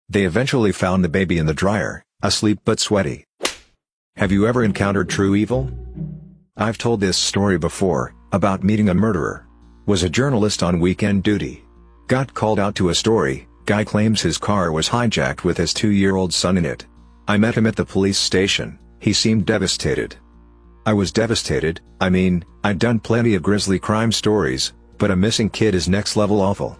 They eventually found the baby in the dryer, asleep but sweaty. Have you ever encountered true evil? I've told this story before, about meeting a murderer. Was a journalist on weekend duty. Got called out to a story. Guy claims his car was hijacked with his 2-year-old son in it. I met him at the police station. He seemed devastated. I was devastated. I mean, I'd done plenty of grisly crime stories, but a missing kid is next level awful.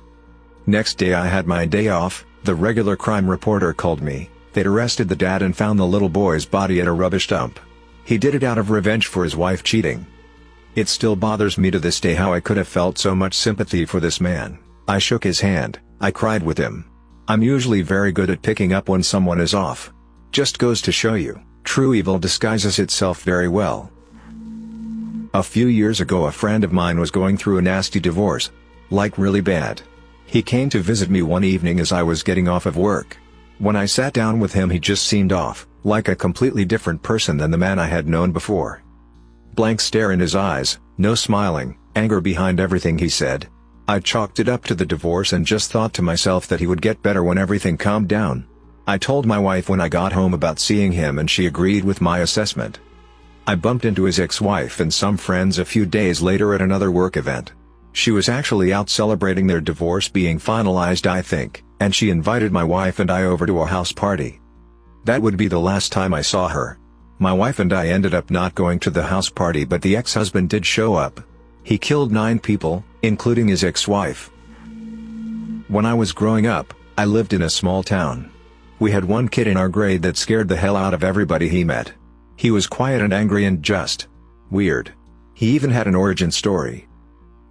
Next day I had my day off. The regular crime reporter called me. They'd arrested the dad and found the little boy's body at a rubbish dump. He did it out of revenge for his wife cheating. It still bothers me to this day how I could have felt so much sympathy for this man. I shook his hand, I cried with him. I'm usually very good at picking up when someone is off. Just goes to show you, true evil disguises itself very well. A few years ago a friend of mine was going through a nasty divorce. Like really bad. He came to visit me one evening as I was getting off of work. When I sat down with him he just seemed off, like a completely different person than the man I had known before. Blank stare in his eyes, no smiling, anger behind everything he said. I chalked it up to the divorce and just thought to myself that he would get better when everything calmed down. I told my wife when I got home about seeing him and she agreed with my assessment. I bumped into his ex-wife and some friends a few days later at another work event. She was actually out celebrating their divorce being finalized I think, and she invited my wife and I over to a house party. That would be the last time I saw her. My wife and I ended up not going to the house party but the ex-husband did show up. He killed 9 people, including his ex-wife. When I was growing up, I lived in a small town. We had one kid in our grade that scared the hell out of everybody he met. He was quiet and angry and just weird. He even had an origin story.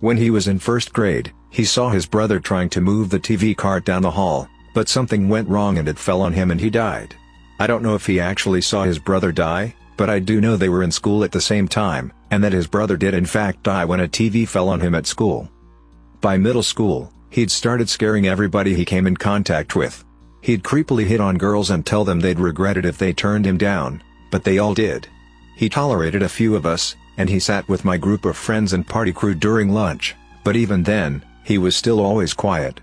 When he was in 1st grade, he saw his brother trying to move the TV cart down the hall, but something went wrong and it fell on him and he died. I don't know if he actually saw his brother die, but I do know they were in school at the same time, and that his brother did in fact die when a TV fell on him at school. By middle school, he'd started scaring everybody he came in contact with. He'd creepily hit on girls and tell them they'd regret it if they turned him down, but they all did. He tolerated a few of us, and he sat with my group of friends and party crew during lunch, but even then, he was still always quiet.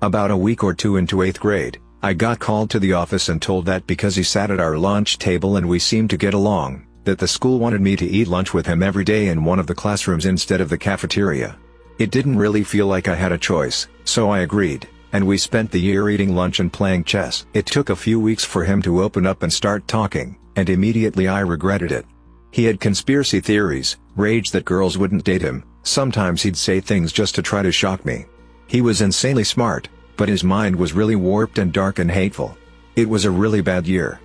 About a week or 2 into 8th grade, I got called to the office and told that because he sat at our lunch table and we seemed to get along, that the school wanted me to eat lunch with him every day in one of the classrooms instead of the cafeteria. It didn't really feel like I had a choice, so I agreed, and we spent the year eating lunch and playing chess. It took a few weeks for him to open up and start talking, and immediately I regretted it. He had conspiracy theories, raged that girls wouldn't date him, sometimes he'd say things just to try to shock me. He was insanely smart, but his mind was really warped and dark and hateful. It was a really bad year.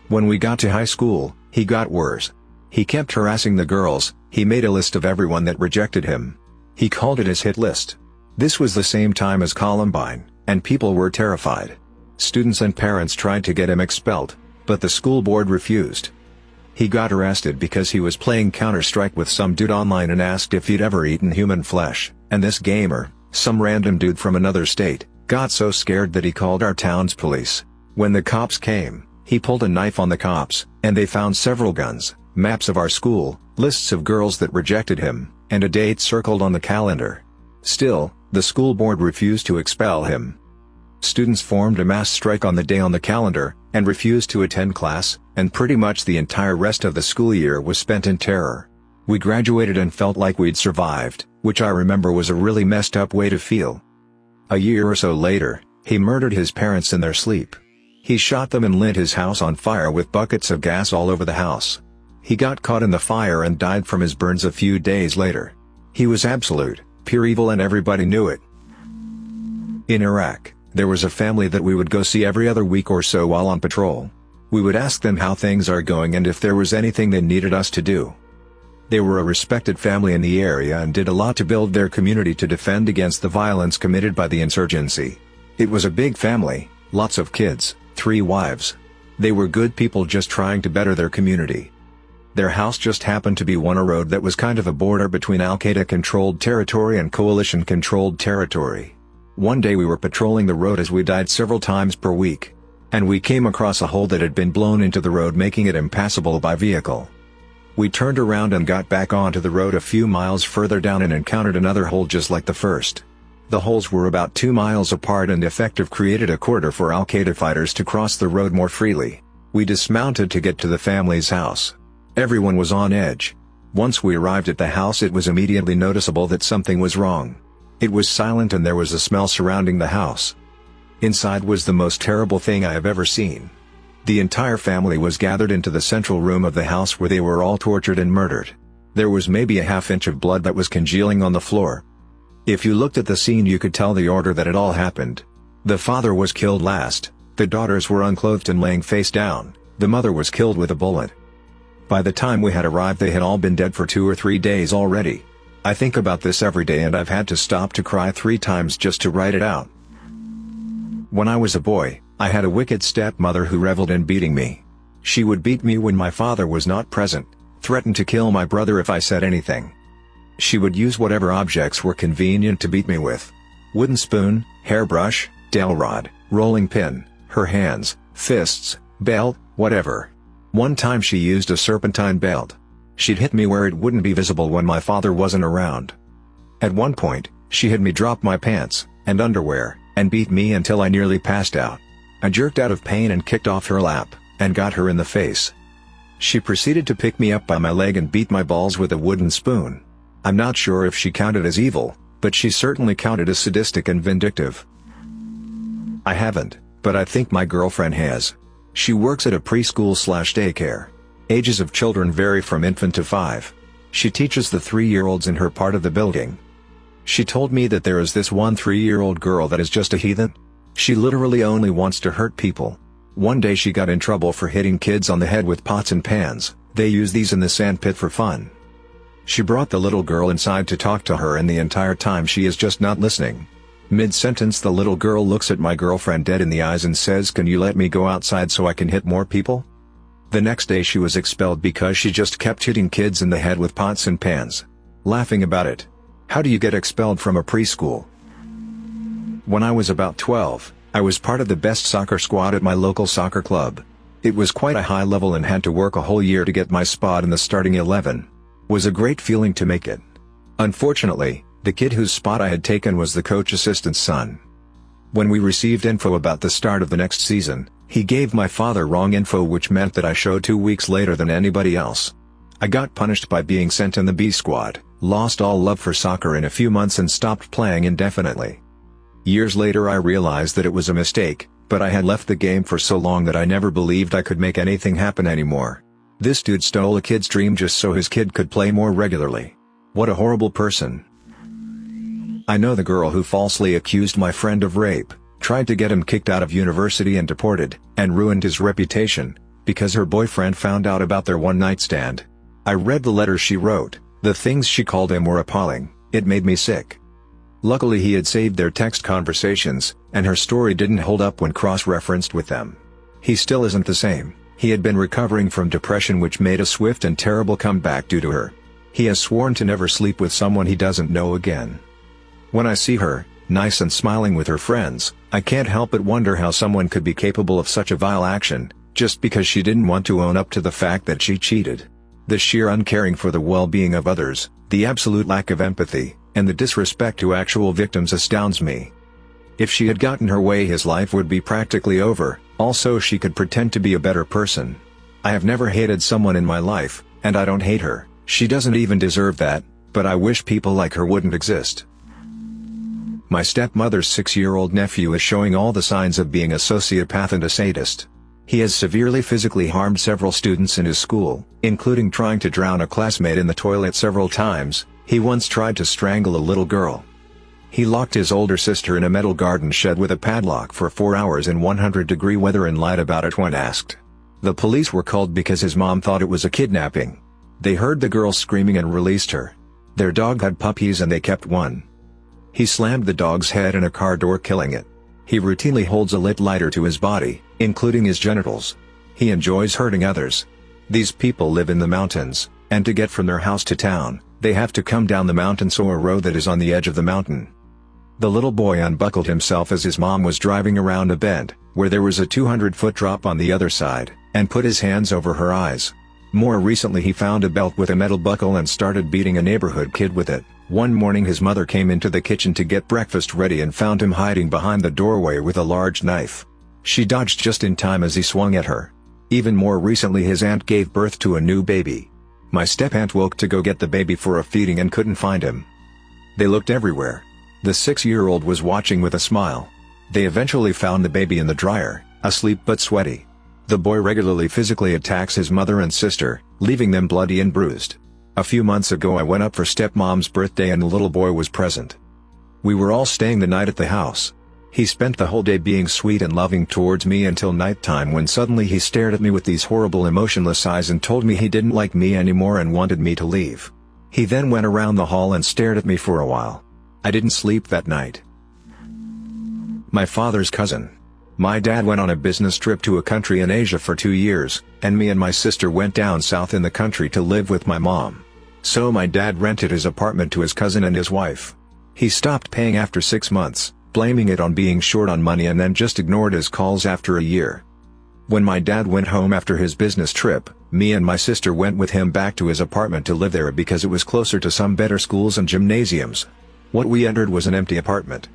When we got to high school, he got worse. He kept harassing the girls, he made a list of everyone that rejected him. He called it his hit list. This was the same time as Columbine, and people were terrified. Students and parents tried to get him expelled, but the school board refused. He got arrested because he was playing Counter-Strike with some dude online and asked if he'd ever eaten human flesh, and this gamer, some random dude from another state, got so scared that he called our town's police. When the cops came, he pulled a knife on the cops, and they found several guns, maps of our school, lists of girls that rejected him, and a date circled on the calendar. Still, the school board refused to expel him. Students formed a mass strike on the day on the calendar, and refused to attend class, and pretty much the entire rest of the school year was spent in terror. We graduated and felt like we'd survived, which I remember was a really messed up way to feel. A year or so later, he murdered his parents in their sleep. He shot them and lit his house on fire with buckets of gas all over the house. He got caught in the fire and died from his burns a few days later. He was absolute, pure evil and everybody knew it. In Iraq, there was a family that we would go see every other week or so while on patrol. We would ask them how things are going and if there was anything they needed us to do. They were a respected family in the area and did a lot to build their community to defend against the violence committed by the insurgency. It was a big family, lots of kids, 3 wives. They were good people just trying to better their community. Their house just happened to be on a road that was kind of a border between Al-Qaeda-controlled territory and coalition-controlled territory. One day we were patrolling the road as we died several times per week. And we came across a hole that had been blown into the road making it impassable by vehicle. We turned around and got back onto the road a few miles further down and encountered another hole just like the first. The holes were about 2 miles apart and effective created a corridor for Al-Qaeda fighters to cross the road more freely. We dismounted to get to the family's house. Everyone was on edge. Once we arrived at the house, it was immediately noticeable that something was wrong. It was silent and there was a smell surrounding the house. Inside was the most terrible thing I have ever seen. The entire family was gathered into the central room of the house where they were all tortured and murdered. There was maybe a half-inch of blood that was congealing on the floor. If you looked at the scene, you could tell the order that it all happened. The father was killed last, the daughters were unclothed and laying face down, the mother was killed with a bullet. By the time we had arrived, they had all been dead for 2 or 3 days already. I think about this every day and I've had to stop to cry 3 times just to write it out. When I was a boy, I had a wicked stepmother who reveled in beating me. She would beat me when my father was not present, threatened to kill my brother if I said anything. She would use whatever objects were convenient to beat me with. Wooden spoon, hairbrush, dowel rod, rolling pin, her hands, fists, belt, whatever. One time she used a serpentine belt. She'd hit me where it wouldn't be visible when my father wasn't around. At one point, she had me drop my pants and underwear, and beat me until I nearly passed out. I jerked out of pain and kicked off her lap, and got her in the face. She proceeded to pick me up by my leg and beat my balls with a wooden spoon. I'm not sure if she counted as evil, but she certainly counted as sadistic and vindictive. I haven't, but I think my girlfriend has. She works at a preschool/daycare. Ages of children vary from infant to 5. She teaches the 3-year-olds in her part of the building. She told me that there is this one 3-year-old girl that is just a heathen. She literally only wants to hurt people. One day she got in trouble for hitting kids on the head with pots and pans. They use these in the sandpit for fun. She brought the little girl inside to talk to her, and the entire time she is just not listening. Mid-sentence, the little girl looks at my girlfriend dead in the eyes and says, "Can you let me go outside so I can hit more people?" The next day she was expelled because she just kept hitting kids in the head with pots and pans. Laughing about it. How do you get expelled from a preschool? When I was about 12, I was part of the best soccer squad at my local soccer club. It was quite a high level and had to work a whole year to get my spot in the starting 11. Was a great feeling to make it. Unfortunately, the kid whose spot I had taken was the coach assistant's son. When we received info about the start of the next season, he gave my father wrong info, which meant that I showed 2 weeks later than anybody else. I got punished by being sent in the B squad, lost all love for soccer in a few months and stopped playing indefinitely. Years later I realized that it was a mistake, but I had left the game for so long that I never believed I could make anything happen anymore. This dude stole a kid's dream just so his kid could play more regularly. What a horrible person. I know the girl who falsely accused my friend of rape, tried to get him kicked out of university and deported, and ruined his reputation, because her boyfriend found out about their one-night stand. I read the letters she wrote. The things she called him were appalling. It made me sick. Luckily he had saved their text conversations, and her story didn't hold up when cross-referenced with them. He still isn't the same. He had been recovering from depression, which made a swift and terrible comeback due to her. He has sworn to never sleep with someone he doesn't know again. When I see her, nice and smiling with her friends, I can't help but wonder how someone could be capable of such a vile action, just because she didn't want to own up to the fact that she cheated. The sheer uncaring for the well-being of others, the absolute lack of empathy, and the disrespect to actual victims astounds me. If she had gotten her way, his life would be practically over. Also, she could pretend to be a better person. I have never hated someone in my life, and I don't hate her. She doesn't even deserve that, but I wish people like her wouldn't exist. My stepmother's 6-year-old nephew is showing all the signs of being a sociopath and a sadist. He has severely physically harmed several students in his school, including trying to drown a classmate in the toilet several times. He once tried to strangle a little girl. He locked his older sister in a metal garden shed with a padlock for 4 hours in 100-degree weather and lied about it when asked. The police were called because his mom thought it was a kidnapping. They heard the girl screaming and released her. Their dog had puppies and they kept one. He slammed the dog's head in a car door, killing it. He routinely holds a lit lighter to his body, including his genitals. He enjoys hurting others. These people live in the mountains, and to get from their house to town, they have to come down the mountain, so a road that is on the edge of the mountain. The little boy unbuckled himself as his mom was driving around a bend, where there was a 200-foot drop on the other side, and put his hands over her eyes. More recently he found a belt with a metal buckle and started beating a neighborhood kid with it, One morning his mother came into the kitchen to get breakfast ready and found him hiding behind the doorway with a large knife. She dodged just in time as he swung at her. Even more recently his aunt gave birth to a new baby. My step-aunt woke to go get the baby for a feeding and couldn't find him. They looked everywhere. The 6-year-old was watching with a smile. They eventually found the baby in the dryer, asleep but sweaty. The boy regularly physically attacks his mother and sister, leaving them bloody and bruised. A few months ago I went up for stepmom's birthday and the little boy was present. We were all staying the night at the house. He spent the whole day being sweet and loving towards me until nighttime, when suddenly he stared at me with these horrible emotionless eyes and told me he didn't like me anymore and wanted me to leave. He then went around the hall and stared at me for a while. I didn't sleep that night. My father's cousin. My dad went on a business trip to a country in Asia for 2 years, and me and my sister went down south in the country to live with my mom. So my dad rented his apartment to his cousin and his wife. He stopped paying after 6 months, blaming it on being short on money, and then just ignored his calls after a year. When my dad went home after his business trip, me and my sister went with him back to his apartment to live there because it was closer to some better schools and gymnasiums. What we entered was an empty apartment.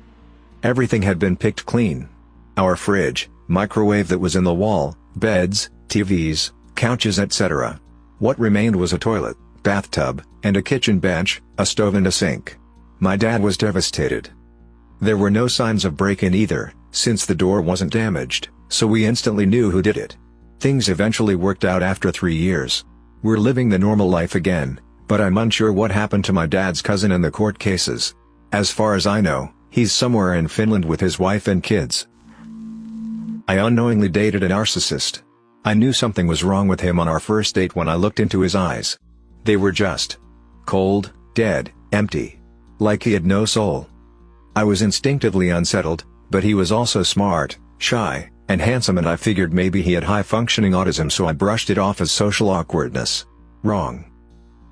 Everything had been picked clean. Our fridge, microwave that was in the wall, beds, TVs, couches, etc. What remained was a toilet, bathtub, and a kitchen bench, a stove and a sink. My dad was devastated. There were no signs of break-in either, since the door wasn't damaged, so we instantly knew who did it. Things eventually worked out after 3 years. We're living the normal life again, but I'm unsure what happened to my dad's cousin and the court cases. As far as I know, he's somewhere in Finland with his wife and kids. I unknowingly dated a narcissist. I knew something was wrong with him on our first date when I looked into his eyes. They were just cold, dead, empty. Like he had no soul. I was instinctively unsettled, but he was also smart, shy, and handsome, and I figured maybe he had high-functioning autism, so I brushed it off as social awkwardness. Wrong.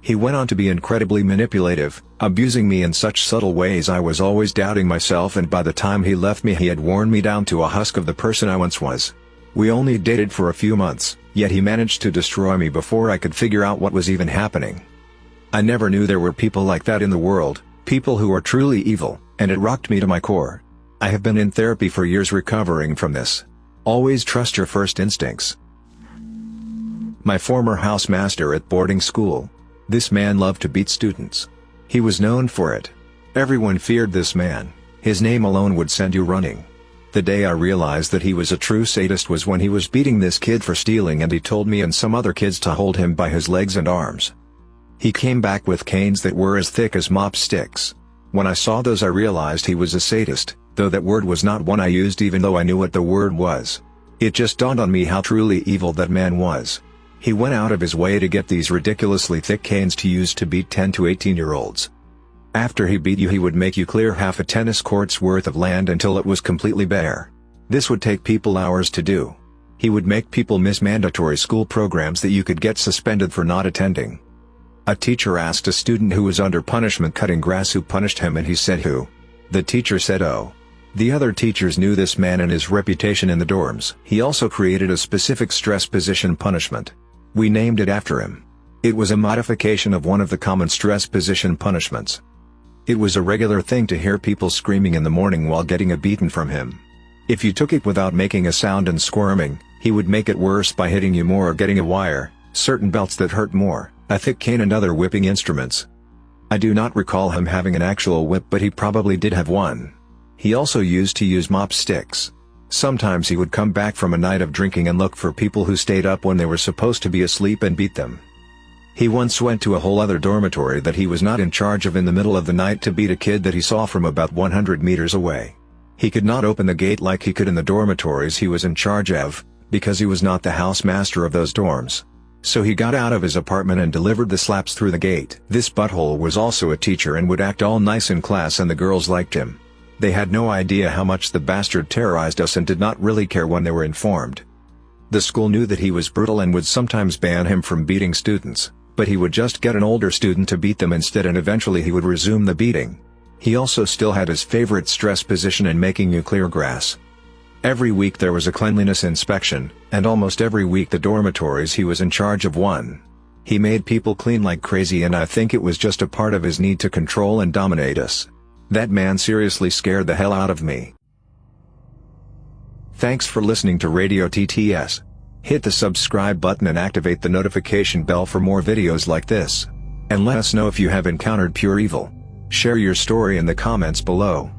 He went on to be incredibly manipulative, abusing me in such subtle ways I was always doubting myself, and by the time he left me he had worn me down to a husk of the person I once was. We only dated for a few months, yet he managed to destroy me before I could figure out what was even happening. I never knew there were people like that in the world, people who are truly evil, and it rocked me to my core. I have been in therapy for years recovering from this. Always trust your first instincts. My former housemaster at boarding school. This man loved to beat students. He was known for it. Everyone feared this man. His name alone would send you running. The day I realized that he was a true sadist was when he was beating this kid for stealing, and he told me and some other kids to hold him by his legs and arms. He came back with canes that were as thick as mop sticks. When I saw those I realized he was a sadist, though that word was not one I used even though I knew what the word was. It just dawned on me how truly evil that man was. He went out of his way to get these ridiculously thick canes to use to beat 10 to 18-year-olds. After he beat you he would make you clear half a tennis court's worth of land until it was completely bare. This would take people hours to do. He would make people miss mandatory school programs that you could get suspended for not attending. A teacher asked a student who was under punishment cutting grass who punished him, and he said who. The teacher said oh. The other teachers knew this man and his reputation in the dorms. He also created a specific stress position punishment. We named it after him. It was a modification of one of the common stress position punishments. It was a regular thing to hear people screaming in the morning while getting a beating from him. If you took it without making a sound and squirming, he would make it worse by hitting you more or getting a wire, certain belts that hurt more, a thick cane and other whipping instruments. I do not recall him having an actual whip, but he probably did have one. He also used to use mop sticks. Sometimes he would come back from a night of drinking and look for people who stayed up when they were supposed to be asleep and beat them. He once went to a whole other dormitory that he was not in charge of in the middle of the night to beat a kid that he saw from about 100 meters away. He could not open the gate like he could in the dormitories he was in charge of, because he was not the housemaster of those dorms. So he got out of his apartment and delivered the slaps through the gate. This butthole was also a teacher and would act all nice in class, and the girls liked him. They had no idea how much the bastard terrorized us and did not really care when they were informed. The school knew that he was brutal and would sometimes ban him from beating students, but he would just get an older student to beat them instead, and eventually he would resume the beating. He also still had his favorite stress position in making you clear grass. Every week there was a cleanliness inspection, and almost every week the dormitories he was in charge of won. He made people clean like crazy, and I think it was just a part of his need to control and dominate us. That man seriously scared the hell out of me. Thanks for listening to Radio TTS. Hit the subscribe button and activate the notification bell for more videos like this. And let us know if you have encountered pure evil. Share your story in the comments below.